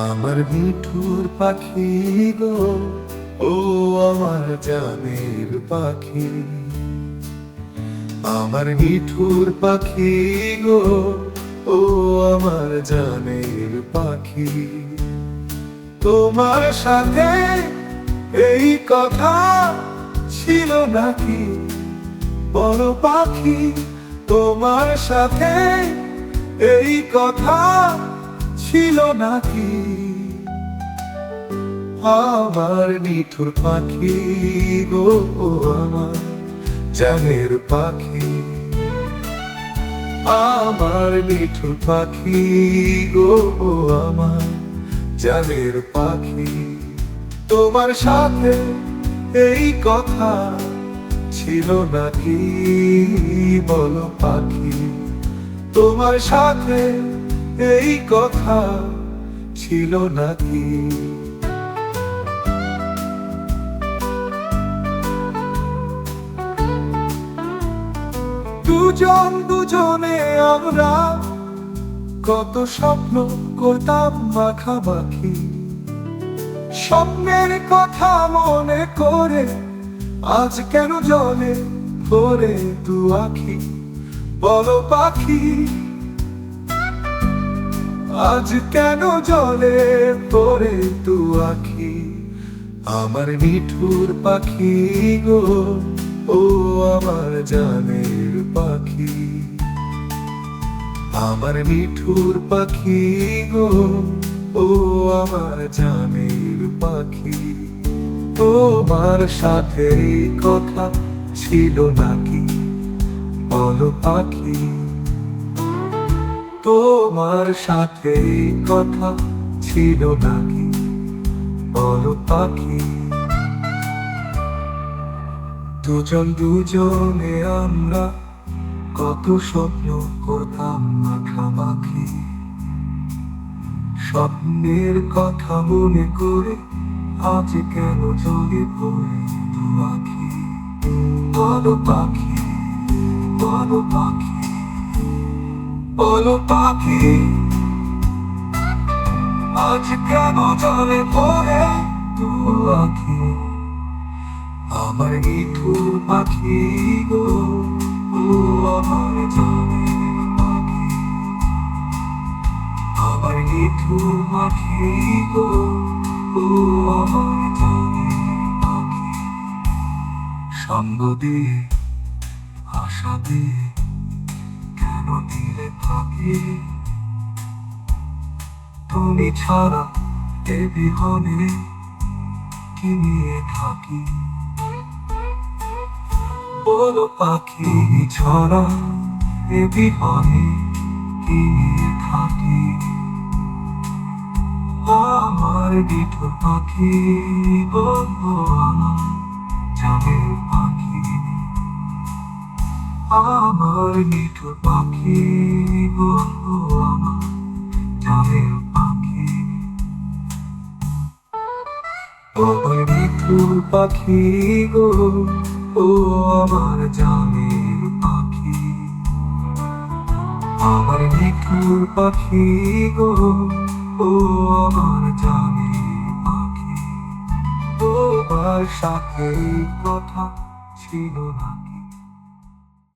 আমার মিঠুর পাখি গো, ও আমার জানের পাখি। আমার মিঠুর পাখি গো, ও আমার জানের পাখি। তোমার সাথে এই কথা ছিল নাকি বলো পাখি? তোমার সাথে এই কথা ছিল নাকি? আমার মিঠুর পাখি গো, আমার জানের পাখি। আমার মিঠুর পাখি গো, আমার জানের পাখি। তোমার সাথে এই কথা ছিল নাকি বলো পাখি? তোমার সাথে এই কথা ছিল নাকি? দুজন দুজনে আমরা কত স্বপ্ন করতাম মাখামাখি। স্বপ্নের কথা মনে করে আজ কেন জলে ভরে দু আখি বলো পাখি? আজ কেন জলে ভরে দু আখি? আমার মিঠুর পাখি গো, ও আমার জানের পাখি। আমার মিঠুর পাখি গো, ও আমার জানের পাখি। তোমার সাথে কথা ছিল নাকি বলো পাখি? তোমার সাথে কথা ছিল নাকি বলো পাখি? দুজন দুজনে আমরা কত স্বপ্ন করতাম মাখামাখি। স্বপ্নের কথা মনে করে আজ কেন জলে পড়ে দু আখি বলো পাখি? বলো পাখি? বলো পাখি? আজ কেন জলে পড়ে দু আখি? আমার মিঠুর পাখি গো, ও আমার জানের পাখি। আমার মিঠুর পাখি গো, ও আমার জানের পাখি। সঙ্গ দিয়ে আশা দিয়ে কেন দিলে ফাঁকি? তুমি ছাড়া এ বিহনে কি নিয়ে থাকি বলো পাখি? ছাড়া এ বিহনে কি নিয়ে থাকি? আমার মিঠুর পাখি গো, আমার জানের পাখি। আমার মিঠুর পাখি গো, আমার জানের পাখি। আমার মিঠুর পাখি গো, ও আমার জানের পাখি। আমার মিঠুর পাখি গো, ও আমার জানের পাখি। তোমার সাথে কথা ছিল না